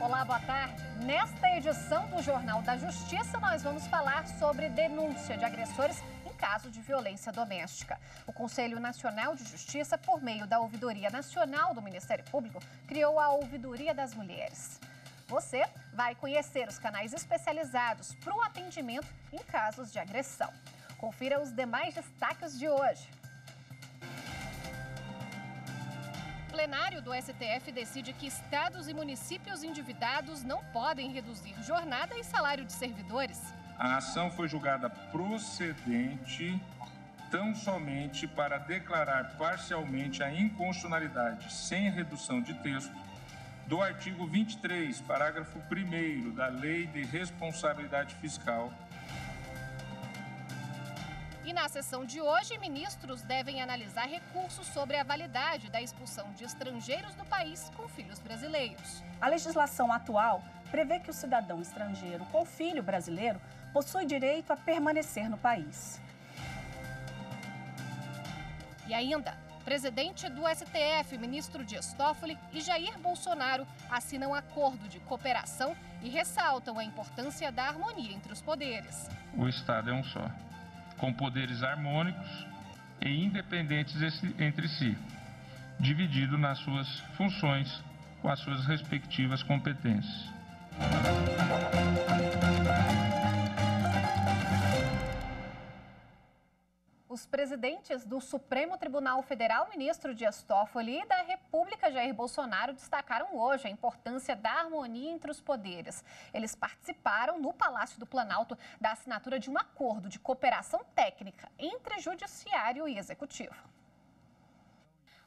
Olá, boa tarde. Nesta edição do Jornal da Justiça, nós vamos falar sobre denúncia de agressores em caso de violência doméstica. O Conselho Nacional de Justiça, por meio da Ouvidoria Nacional do Ministério Público, criou a Ouvidoria das Mulheres. Você vai conhecer os canais especializados para o atendimento em casos de agressão. Confira os demais destaques de hoje. O plenário do STF decide que estados e municípios endividados não podem reduzir jornada e salário de servidores. A ação foi julgada procedente tão somente para declarar parcialmente a inconstitucionalidade, sem redução de texto, do artigo 23, parágrafo 1º da Lei de Responsabilidade Fiscal. E na sessão de hoje, ministros devem analisar recursos sobre a validade da expulsão de estrangeiros do país com filhos brasileiros. A legislação atual prevê que o cidadão estrangeiro com filho brasileiro possui direito a permanecer no país. E ainda, presidente do STF, ministro Dias Toffoli e Jair Bolsonaro assinam acordo de cooperação e ressaltam a importância da harmonia entre os poderes. O Estado é um só, com poderes harmônicos e independentes entre si, dividido nas suas funções com as suas respectivas competências. Os presidentes do Supremo Tribunal Federal, ministro Dias Toffoli, e da República, Jair Bolsonaro, destacaram hoje a importância da harmonia entre os poderes. Eles participaram no Palácio do Planalto da assinatura de um acordo de cooperação técnica entre judiciário e executivo.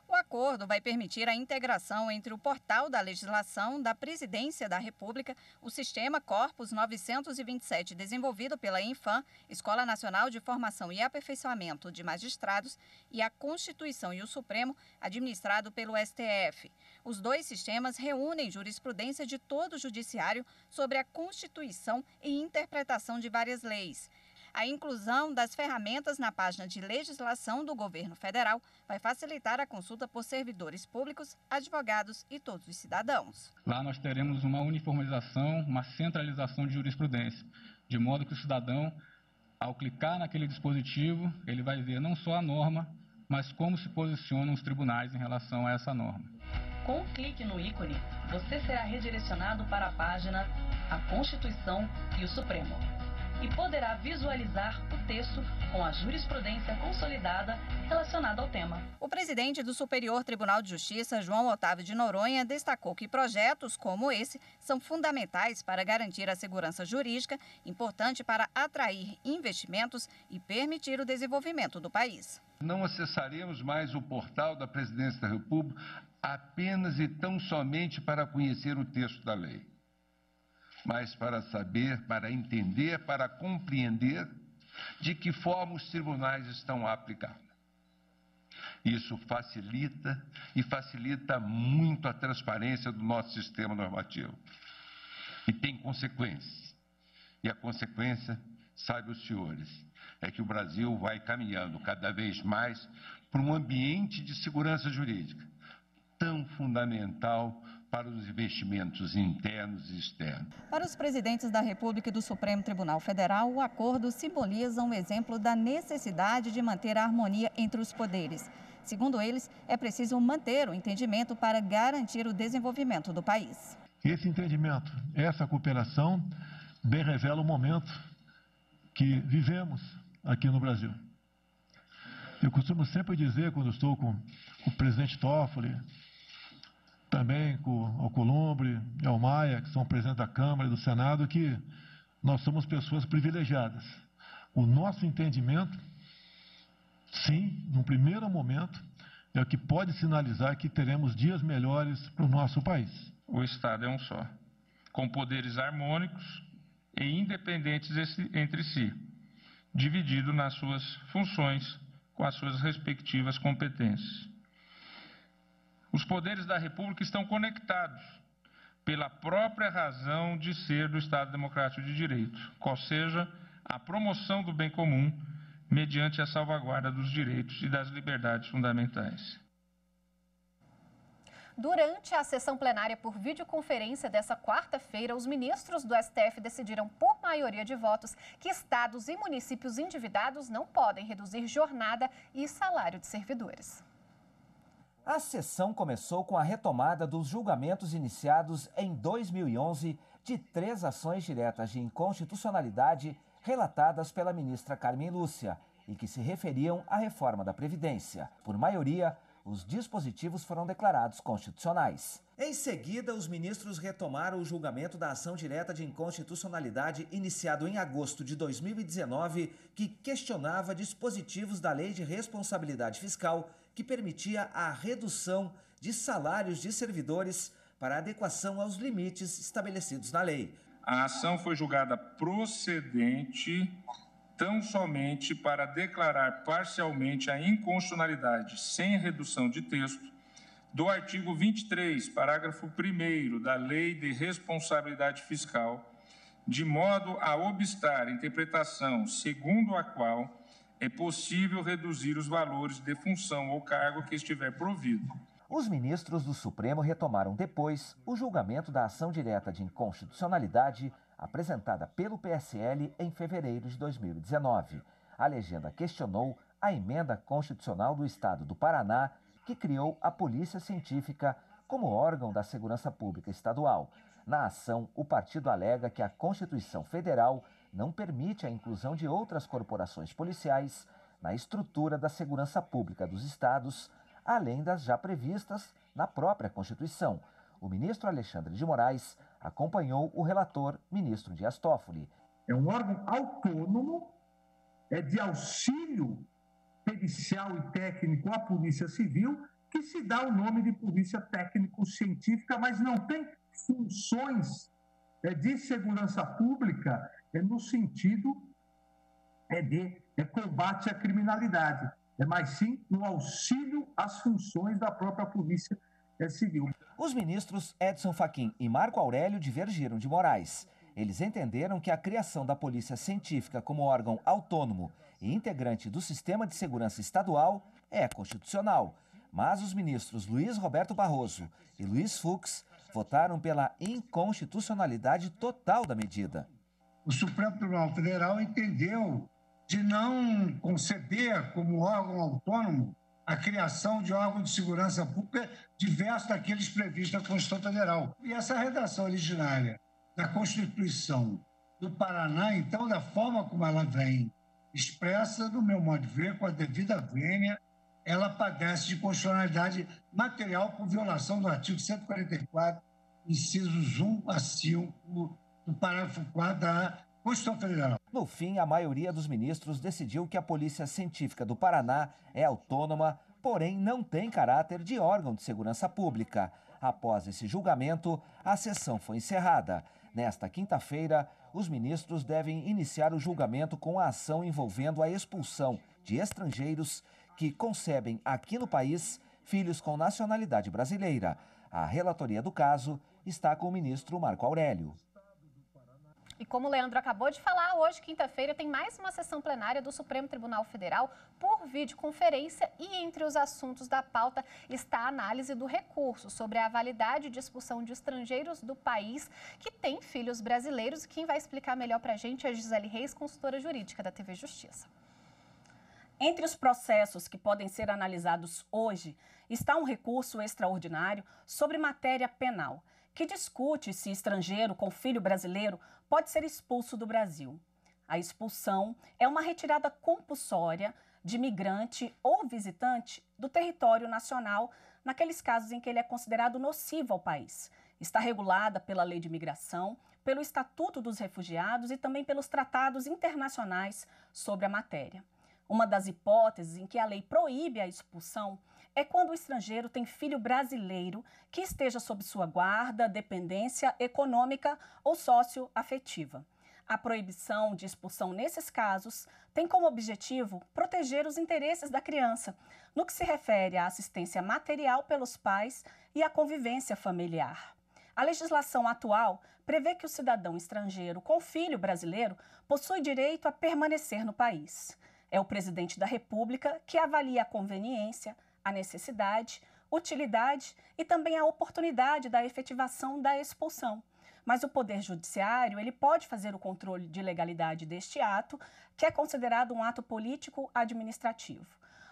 O acordo vai permitir a integração entre o portal da legislação da Presidência da República, o sistema Corpus 927, desenvolvido pela Infam, Escola Nacional de Formação e Aperfeiçoamento de Magistrados, e a Constituição e o Supremo, administrado pelo STF. Os dois sistemas reúnem jurisprudência de todo o judiciário sobre a Constituição e interpretação de várias leis. A inclusão das ferramentas na página de legislação do governo federal vai facilitar a consulta por servidores públicos, advogados e todos os cidadãos. Lá nós teremos uma uniformização, uma centralização de jurisprudência, de modo que o cidadão, ao clicar naquele dispositivo, ele vai ver não só a norma, mas como se posicionam os tribunais em relação a essa norma. Com um clique no ícone, você será redirecionado para a página A Constituição e o Supremo e poderá visualizar o texto com a jurisprudência consolidada relacionada ao tema. O presidente do Superior Tribunal de Justiça, João Otávio de Noronha, destacou que projetos como esse são fundamentais para garantir a segurança jurídica, importante para atrair investimentos e permitir o desenvolvimento do país. Não acessaremos mais o portal da Presidência da República apenas e tão somente para conhecer o texto da lei, mas para saber, para entender, para compreender de que forma os tribunais estão a aplicá-la. Isso facilita e facilita muito a transparência do nosso sistema normativo. E tem consequências. E a consequência, saibam os senhores, é que o Brasil vai caminhando cada vez mais para um ambiente de segurança jurídica tão fundamental para os investimentos internos e externos. Para os presidentes da República e do Supremo Tribunal Federal, o acordo simboliza um exemplo da necessidade de manter a harmonia entre os poderes. Segundo eles, é preciso manter o entendimento para garantir o desenvolvimento do país. Esse entendimento, essa cooperação, bem revela o momento que vivemos aqui no Brasil. Eu costumo sempre dizer, quando estou com o presidente Toffoli, também com o Alcolumbre e ao Maia, que são presidentes da Câmara e do Senado, que nós somos pessoas privilegiadas. O nosso entendimento, sim, num primeiro momento, é o que pode sinalizar que teremos dias melhores para o nosso país. O Estado é um só, com poderes harmônicos e independentes entre si, dividido nas suas funções com as suas respectivas competências. Os poderes da República estão conectados pela própria razão de ser do Estado Democrático de Direito, qual seja a promoção do bem comum mediante a salvaguarda dos direitos e das liberdades fundamentais. Durante a sessão plenária por videoconferência dessa quarta-feira, os ministros do STF decidiram, por maioria de votos, que estados e municípios endividados não podem reduzir jornada e salário de servidores. A sessão começou com a retomada dos julgamentos iniciados em 2011 de 3 ações diretas de inconstitucionalidade relatadas pela ministra Carmen Lúcia e que se referiam à reforma da Previdência. Por maioria, os dispositivos foram declarados constitucionais. Em seguida, os ministros retomaram o julgamento da ação direta de inconstitucionalidade iniciado em agosto de 2019, que questionava dispositivos da Lei de Responsabilidade Fiscal que permitia a redução de salários de servidores para adequação aos limites estabelecidos na lei. A ação foi julgada procedente tão somente para declarar parcialmente a inconstitucionalidade, sem redução de texto, do artigo 23, parágrafo 1º da Lei de Responsabilidade Fiscal, de modo a obstar a interpretação segundo a qual é possível reduzir os valores de função ou cargo que estiver provido. Os ministros do Supremo retomaram depois o julgamento da ação direta de inconstitucionalidade apresentada pelo PSL em fevereiro de 2019. A legenda questionou a emenda constitucional do Estado do Paraná, que criou a Polícia Científica como órgão da segurança pública estadual. Na ação, o partido alega que a Constituição Federal não permite a inclusão de outras corporações policiais na estrutura da segurança pública dos estados, além das já previstas na própria Constituição. O ministro Alexandre de Moraes acompanhou o relator, ministro Dias Toffoli. É um órgão autônomo, de auxílio pericial e técnico à Polícia Civil, que se dá o nome de Polícia Técnico-Científica, mas não tem funções de segurança pública no sentido de combate à criminalidade, mas sim no auxílio às funções da própria Polícia Civil. Os ministros Edson Fachin e Marco Aurélio divergiram de Moraes. Eles entenderam que a criação da Polícia Científica como órgão autônomo e integrante do Sistema de Segurança Estadual é constitucional. Mas os ministros Luiz Roberto Barroso e Luiz Fux votaram pela inconstitucionalidade total da medida. O Supremo Tribunal Federal entendeu de não conceder como órgão autônomo a criação de órgão de segurança pública diverso daqueles previstos na Constituição Federal. E essa redação originária da Constituição do Paraná, então, da forma como ela vem expressa, do meu modo de ver, com a devida vênia, ela padece de constitucionalidade material por violação do artigo 144, incisos 1 a 5 do parágrafo 4 da Constituição Federal. No fim, a maioria dos ministros decidiu que a Polícia Científica do Paraná é autônoma, porém não tem caráter de órgão de segurança pública. Após esse julgamento, a sessão foi encerrada. Nesta quinta-feira, os ministros devem iniciar o julgamento com a ação envolvendo a expulsão de estrangeiros que concebem aqui no país filhos com nacionalidade brasileira. A relatoria do caso está com o ministro Marco Aurélio. E como o Leandro acabou de falar, hoje, quinta-feira, tem mais uma sessão plenária do Supremo Tribunal Federal por videoconferência e entre os assuntos da pauta está a análise do recurso sobre a validade de expulsão de estrangeiros do país que têm filhos brasileiros. E quem vai explicar melhor para a gente é a Gisele Reis, consultora jurídica da TV Justiça. Entre os processos que podem ser analisados hoje está um recurso extraordinário sobre matéria penal, que discute se estrangeiro com filho brasileiro pode ser expulso do Brasil. A expulsão é uma retirada compulsória de migrante ou visitante do território nacional naqueles casos em que ele é considerado nocivo ao país. Está regulada pela Lei de Imigração, pelo Estatuto dos Refugiados e também pelos tratados internacionais sobre a matéria. Uma das hipóteses em que a lei proíbe a expulsão é quando o estrangeiro tem filho brasileiro que esteja sob sua guarda, dependência econômica ou socioafetiva. A proibição de expulsão nesses casos tem como objetivo proteger os interesses da criança, no que se refere à assistência material pelos pais e à convivência familiar. A legislação atual prevê que o cidadão estrangeiro com filho brasileiro possui direito a permanecer no país. É o presidente da República que avalia a conveniência, a necessidade, utilidade e também a oportunidade da efetivação da expulsão. Mas o Poder Judiciário ele pode fazer o controle de legalidade deste ato, que é considerado um ato político-administrativo.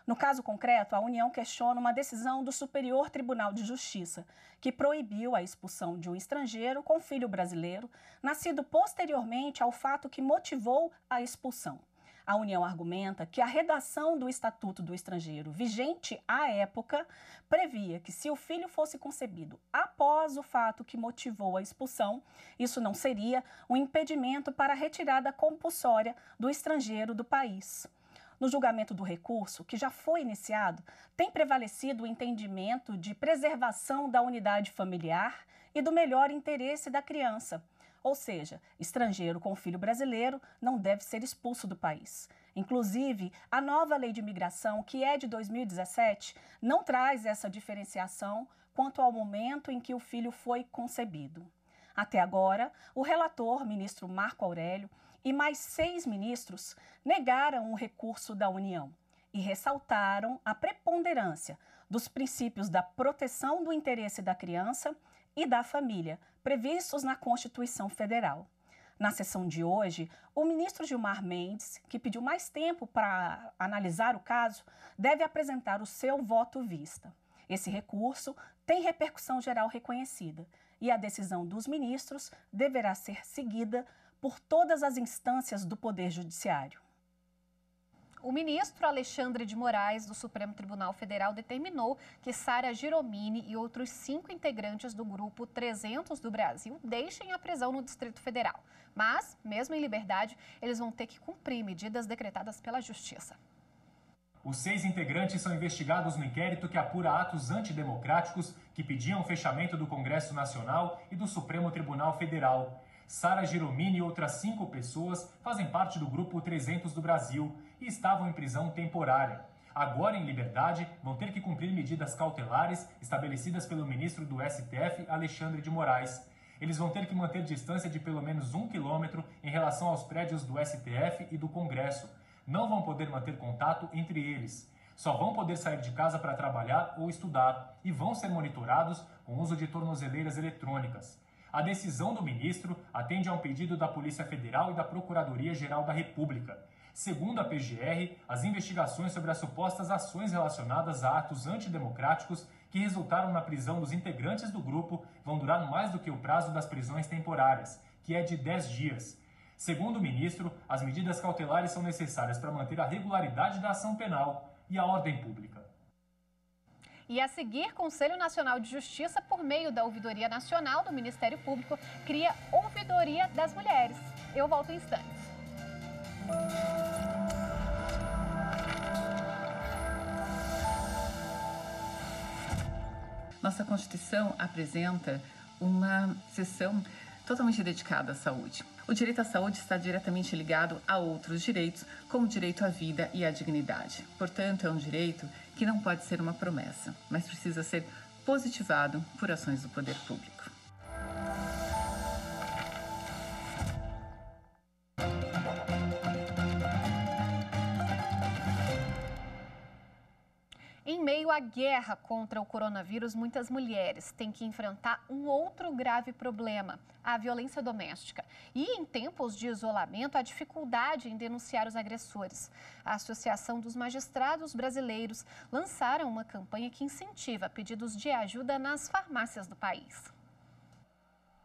No caso concreto, a União questiona uma decisão do Superior Tribunal de Justiça, que proibiu a expulsão de um estrangeiro com filho brasileiro, nascido posteriormente ao fato que motivou a expulsão. A União argumenta que a redação do Estatuto do Estrangeiro, vigente à época, previa que se o filho fosse concebido após o fato que motivou a expulsão, isso não seria um impedimento para a retirada compulsória do estrangeiro do país. No julgamento do recurso, que já foi iniciado, tem prevalecido o entendimento de preservação da unidade familiar e do melhor interesse da criança. Ou seja, estrangeiro com filho brasileiro não deve ser expulso do país. Inclusive, a nova lei de imigração, que é de 2017, não traz essa diferenciação quanto ao momento em que o filho foi concebido. Até agora, o relator, ministro Marco Aurélio, e mais 6 ministros negaram o recurso da União e ressaltaram a preponderância dos princípios da proteção do interesse da criança e da família, previstos na Constituição Federal. Na sessão de hoje, o ministro Gilmar Mendes, que pediu mais tempo para analisar o caso, deve apresentar o seu voto vista. Esse recurso tem repercussão geral reconhecida e a decisão dos ministros deverá ser seguida por todas as instâncias do Poder Judiciário. O ministro Alexandre de Moraes, do Supremo Tribunal Federal, determinou que Sara Giromini e outros 5 integrantes do Grupo 300 do Brasil deixem a prisão no Distrito Federal. Mas, mesmo em liberdade, eles vão ter que cumprir medidas decretadas pela Justiça. Os 6 integrantes são investigados no inquérito que apura atos antidemocráticos que pediam o fechamento do Congresso Nacional e do Supremo Tribunal Federal. Sara Giromini e outras 5 pessoas fazem parte do Grupo 300 do Brasil e estavam em prisão temporária. Agora, em liberdade, vão ter que cumprir medidas cautelares estabelecidas pelo ministro do STF, Alexandre de Moraes. Eles vão ter que manter distância de pelo menos 1 quilômetro em relação aos prédios do STF e do Congresso. Não vão poder manter contato entre eles. Só vão poder sair de casa para trabalhar ou estudar e vão ser monitorados com o uso de tornozeleiras eletrônicas. A decisão do ministro atende a um pedido da Polícia Federal e da Procuradoria-Geral da República. Segundo a PGR, as investigações sobre as supostas ações relacionadas a atos antidemocráticos que resultaram na prisão dos integrantes do grupo vão durar mais do que o prazo das prisões temporárias, que é de 10 dias. Segundo o ministro, as medidas cautelares são necessárias para manter a regularidade da ação penal e a ordem pública. E a seguir, Conselho Nacional de Justiça, por meio da Ouvidoria Nacional do Ministério Público, cria Ouvidoria das Mulheres. Eu volto em instantes. Nossa Constituição apresenta uma seção totalmente dedicada à saúde. O direito à saúde está diretamente ligado a outros direitos, como o direito à vida e à dignidade. Portanto, é um direito que não pode ser uma promessa, mas precisa ser positivado por ações do poder público. Em meio à guerra contra o coronavírus, muitas mulheres têm que enfrentar um outro grave problema, a violência doméstica. E em tempos de isolamento, a dificuldade em denunciar os agressores. A Associação dos Magistrados Brasileiros lançaram uma campanha que incentiva pedidos de ajuda nas farmácias do país.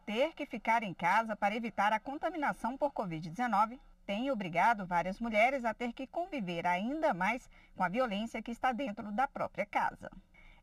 Ter que ficar em casa para evitar a contaminação por Covid-19 tem obrigado várias mulheres a ter que conviver ainda mais com a violência que está dentro da própria casa.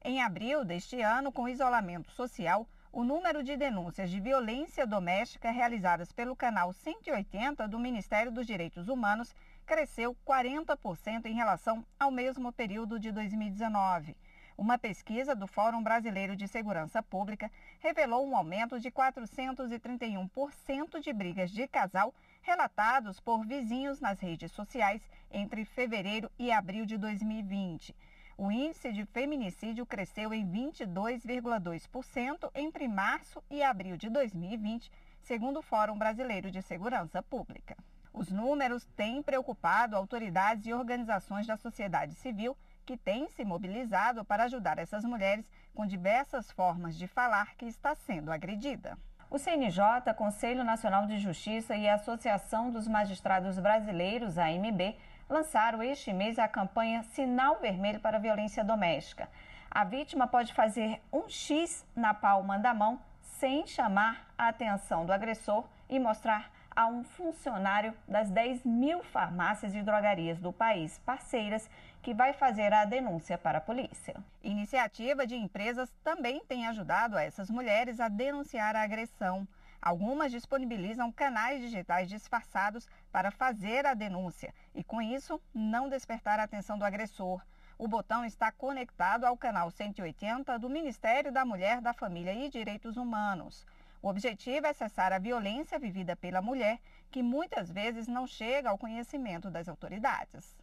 Em abril deste ano, com o isolamento social, o número de denúncias de violência doméstica realizadas pelo canal 180 do Ministério dos Direitos Humanos cresceu 40% em relação ao mesmo período de 2019. Uma pesquisa do Fórum Brasileiro de Segurança Pública revelou um aumento de 431% de brigas de casal relatados por vizinhos nas redes sociais entre fevereiro e abril de 2020. O índice de feminicídio cresceu em 22,2% entre março e abril de 2020, segundo o Fórum Brasileiro de Segurança Pública. Os números têm preocupado autoridades e organizações da sociedade civil que tem se mobilizado para ajudar essas mulheres com diversas formas de falar que está sendo agredida. O CNJ, Conselho Nacional de Justiça e a Associação dos Magistrados Brasileiros, AMB, lançaram este mês a campanha Sinal Vermelho para a Violência Doméstica. A vítima pode fazer um X na palma da mão sem chamar a atenção do agressor e mostrar a um funcionário das 10.000 farmácias e drogarias do país parceiras que vai fazer a denúncia para a polícia. Iniciativa de empresas também tem ajudado essas mulheres a denunciar a agressão. Algumas disponibilizam canais digitais disfarçados para fazer a denúncia e, com isso, não despertar a atenção do agressor. O botão está conectado ao canal 180 do Ministério da Mulher, da Família e Direitos Humanos. O objetivo é cessar a violência vivida pela mulher, que muitas vezes não chega ao conhecimento das autoridades.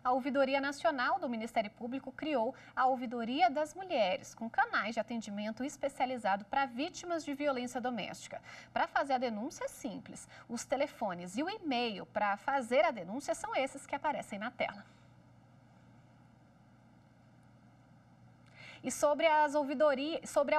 A Ouvidoria Nacional do Ministério Público criou a Ouvidoria das Mulheres, com canais de atendimento especializado para vítimas de violência doméstica. Para fazer a denúncia é simples. Os telefones e o e-mail para fazer a denúncia são esses que aparecem na tela. E sobre a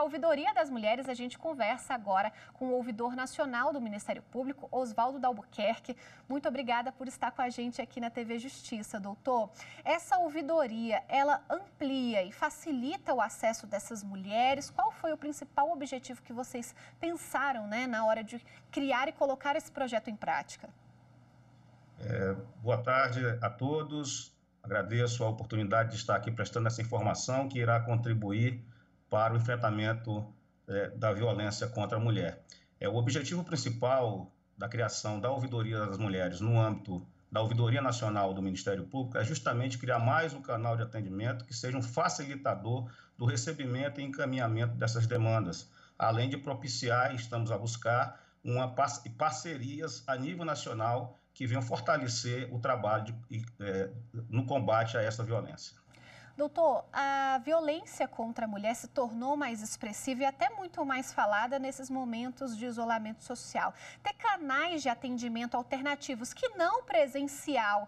Ouvidoria das Mulheres, a gente conversa agora com o Ouvidor Nacional do Ministério Público, Oswaldo Dalbuquerque. Muito obrigada por estar com a gente aqui na TV Justiça, doutor. Essa ouvidoria, ela amplia e facilita o acesso dessas mulheres? Qual foi o principal objetivo que vocês pensaram, né, na hora de criar e colocar esse projeto em prática? Boa tarde a todos. Agradeço a oportunidade de estar aqui prestando essa informação que irá contribuir para o enfrentamento da violência contra a mulher. O objetivo principal da criação da Ouvidoria das Mulheres no âmbito da Ouvidoria Nacional do Ministério Público é justamente criar mais um canal de atendimento que seja um facilitador do recebimento e encaminhamento dessas demandas, além de propiciar, estamos a buscar, parcerias a nível nacional que venham fortalecer o trabalho no combate a essa violência. Doutor, a violência contra a mulher se tornou mais expressiva e até muito mais falada nesses momentos de isolamento social. Ter canais de atendimento alternativos que não presencial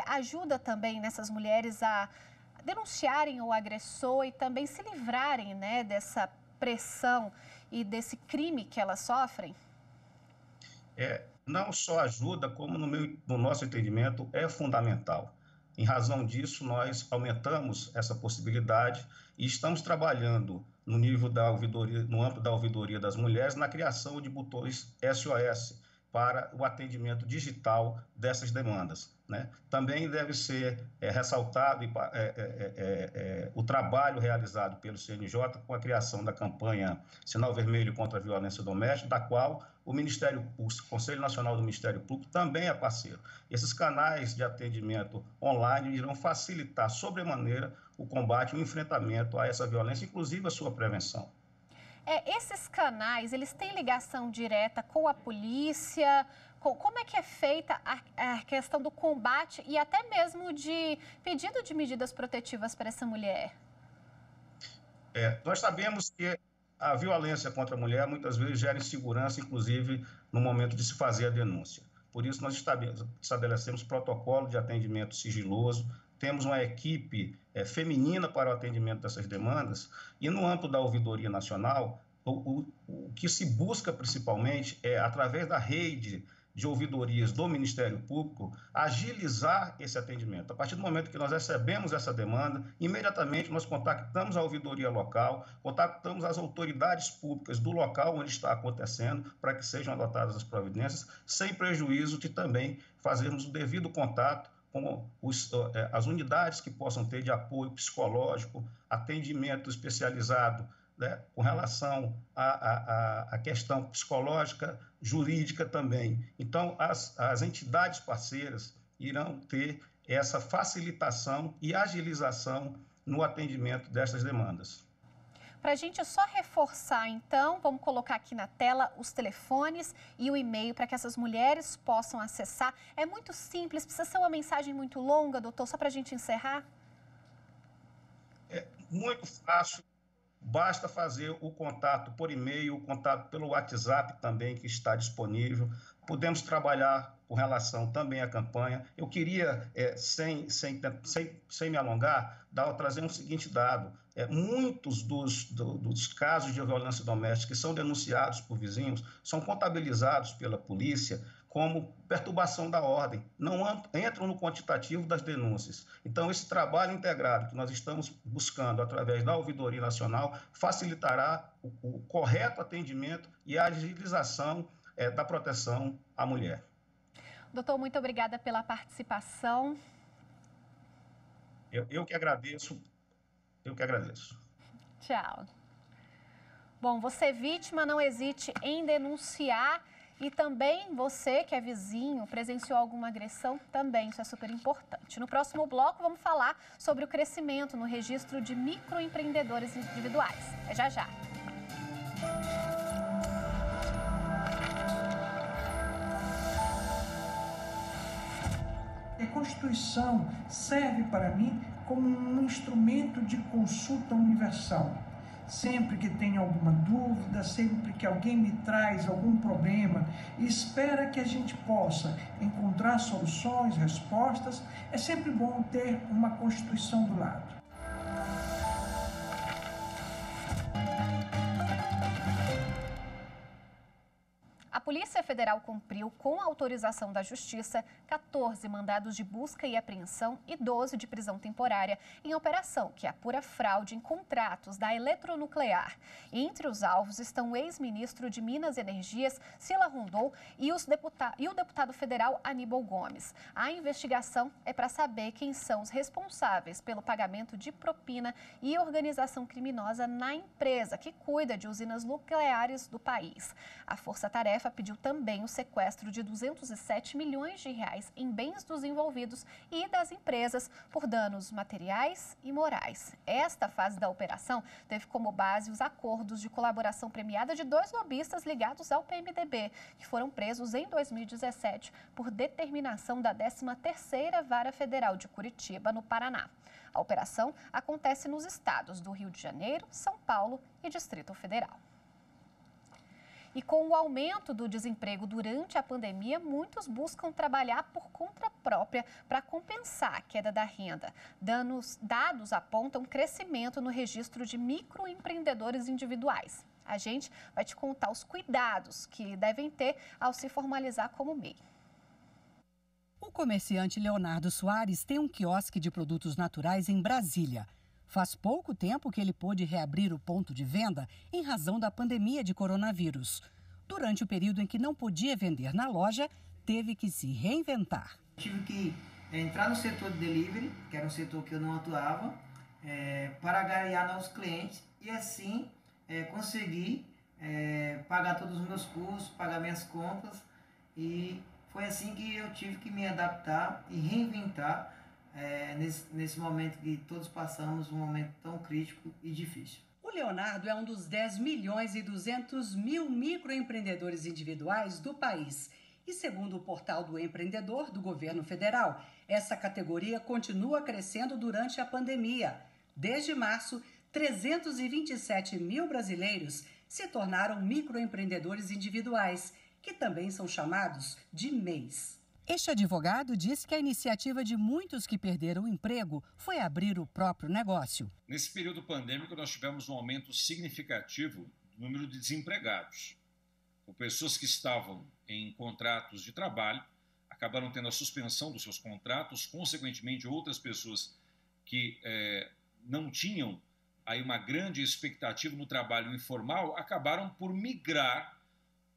ajuda também nessas mulheres a denunciarem o agressor e também se livrarem, né, dessa pressão e desse crime que elas sofrem? Não só ajuda, como no nosso entendimento é fundamental. Em razão disso, nós aumentamos essa possibilidade e estamos trabalhando no nível da ouvidoria, no âmbito da Ouvidoria das Mulheres, na criação de botões SOS para o atendimento digital dessas demandas, né? Também deve ser ressaltado o trabalho realizado pelo CNJ com a criação da campanha Sinal Vermelho contra a Violência Doméstica, da qual o Conselho Nacional do Ministério Público também é parceiro. Esses canais de atendimento online irão facilitar sobremaneira o combate e o enfrentamento a essa violência, inclusive a sua prevenção. Esses canais, eles têm ligação direta com a polícia? Como é que é feita a questão do combate e até mesmo de pedido de medidas protetivas para essa mulher? Nós sabemos que a violência contra a mulher muitas vezes gera insegurança, inclusive no momento de se fazer a denúncia. Por isso, nós estabelecemos protocolo de atendimento sigiloso, temos uma equipe feminina para o atendimento dessas demandas e no âmbito da Ouvidoria Nacional, o que se busca principalmente é, através da rede de ouvidorias do Ministério Público, agilizar esse atendimento. A partir do momento que nós recebemos essa demanda, imediatamente nós contactamos a ouvidoria local, contactamos as autoridades públicas do local onde está acontecendo, para que sejam adotadas as providências, sem prejuízo de também fazermos o devido contato com as unidades que possam ter de apoio psicológico, atendimento especializado, né, com relação à questão psicológica, jurídica também. Então, as entidades parceiras irão ter essa facilitação e agilização no atendimento dessas demandas. Para a gente só reforçar, então, vamos colocar aqui na tela os telefones e o e-mail para que essas mulheres possam acessar. É muito simples, precisa ser uma mensagem muito longa, doutor, só para a gente encerrar? É muito fácil, basta fazer o contato por e-mail, o contato pelo WhatsApp também, que está disponível. Podemos trabalhar com relação também à campanha. Eu queria, sem me alongar, trazer um seguinte dado. Muitos dos casos de violência doméstica que são denunciados por vizinhos são contabilizados pela polícia como perturbação da ordem, não entram no quantitativo das denúncias. Então, esse trabalho integrado que nós estamos buscando através da Ouvidoria Nacional facilitará o correto atendimento e a agilização da proteção à mulher. Doutor, muito obrigada pela participação. Eu que agradeço. Eu que agradeço. Tchau. Bom, você vítima, não hesite em denunciar. E também você que é vizinho, presenciou alguma agressão, também isso é super importante. No próximo bloco vamos falar sobre o crescimento no registro de microempreendedores individuais. É já já. A Constituição serve para mim como um instrumento de consulta universal. Sempre que tenho alguma dúvida, sempre que alguém me traz algum problema e espera que a gente possa encontrar soluções, respostas, é sempre bom ter uma Constituição do lado. A Polícia Federal cumpriu, com autorização da Justiça, 14 mandados de busca e apreensão e 12 de prisão temporária em operação que apura fraude em contratos da Eletronuclear. Entre os alvos estão o ex-ministro de Minas e Energias, Sila Rondon, e o deputado federal Aníbal Gomes. A investigação é para saber quem são os responsáveis pelo pagamento de propina e organização criminosa na empresa que cuida de usinas nucleares do país. A Força-Tarefa pediu também o sequestro de 207 milhões de reais em bens dos envolvidos e das empresas por danos materiais e morais. Esta fase da operação teve como base os acordos de colaboração premiada de 2 lobistas ligados ao PMDB, que foram presos em 2017 por determinação da 13ª Vara Federal de Curitiba, no Paraná. A operação acontece nos estados do Rio de Janeiro, São Paulo e Distrito Federal. E com o aumento do desemprego durante a pandemia, muitos buscam trabalhar por conta própria para compensar a queda da renda. Dados apontam crescimento no registro de microempreendedores individuais. A gente vai te contar os cuidados que devem ter ao se formalizar como MEI. O comerciante Leonardo Soares tem um quiosque de produtos naturais em Brasília. Faz pouco tempo que ele pôde reabrir o ponto de venda em razão da pandemia de coronavírus. Durante o período em que não podia vender na loja, teve que se reinventar. Tive que entrar no setor de delivery, que era um setor que eu não atuava, para angariar novos clientes e assim conseguir pagar todos os meus custos, pagar minhas contas. E foi assim que eu tive que me adaptar e reinventar nesse momento que todos passamos, um momento tão crítico e difícil. O Leonardo é um dos 10.200.000 microempreendedores individuais do país. E segundo o portal do empreendedor do governo federal, essa categoria continua crescendo durante a pandemia. Desde março, 327 mil brasileiros se tornaram microempreendedores individuais, que também são chamados de MEIs. Este advogado diz que a iniciativa de muitos que perderam o emprego foi abrir o próprio negócio. Nesse período pandêmico, nós tivemos um aumento significativo do número de desempregados. Por pessoas que estavam em contratos de trabalho, acabaram tendo a suspensão dos seus contratos, consequentemente outras pessoas que não tinham aí uma grande expectativa no trabalho informal, acabaram por migrar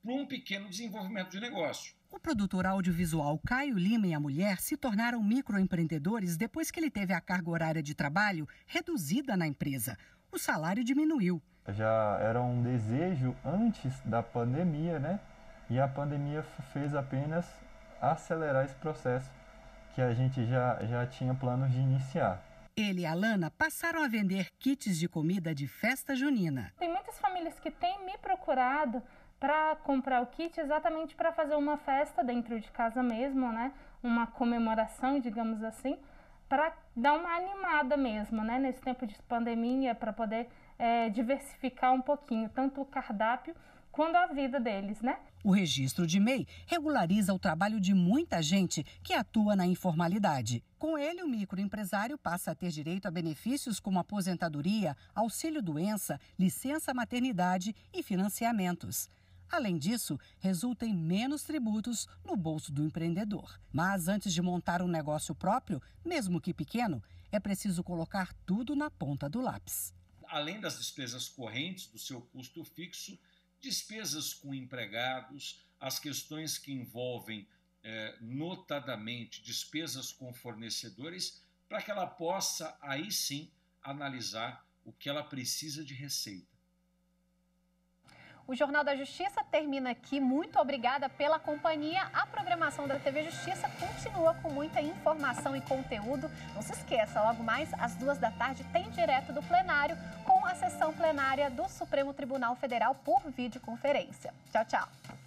para um pequeno desenvolvimento de negócio. O produtor audiovisual Caio Lima e a mulher se tornaram microempreendedores depois que ele teve a carga horária de trabalho reduzida na empresa. O salário diminuiu. Já era um desejo antes da pandemia, né? E a pandemia fez apenas acelerar esse processo que a gente já tinha planos de iniciar. Ele e a Lana passaram a vender kits de comida de festa junina. Tem muitas famílias que têm me procurado para comprar o kit exatamente para fazer uma festa dentro de casa mesmo, né? Uma comemoração, digamos assim, para dar uma animada mesmo, né? Nesse tempo de pandemia, para poder diversificar um pouquinho, tanto o cardápio quando a vida deles, né? O registro de MEI regulariza o trabalho de muita gente que atua na informalidade. Com ele, o microempresário passa a ter direito a benefícios como aposentadoria, auxílio-doença, licença-maternidade e financiamentos. Além disso, resulta em menos tributos no bolso do empreendedor. Mas antes de montar um negócio próprio, mesmo que pequeno, é preciso colocar tudo na ponta do lápis. Além das despesas correntes do seu custo fixo, despesas com empregados, as questões que envolvem, notadamente, despesas com fornecedores, para que ela possa, aí sim, analisar o que ela precisa de receita. O Jornal da Justiça termina aqui. Muito obrigada pela companhia. A programação da TV Justiça continua com muita informação e conteúdo. Não se esqueça, logo mais às 14h tem direto do plenário com a sessão plenária do Supremo Tribunal Federal por videoconferência. Tchau, tchau.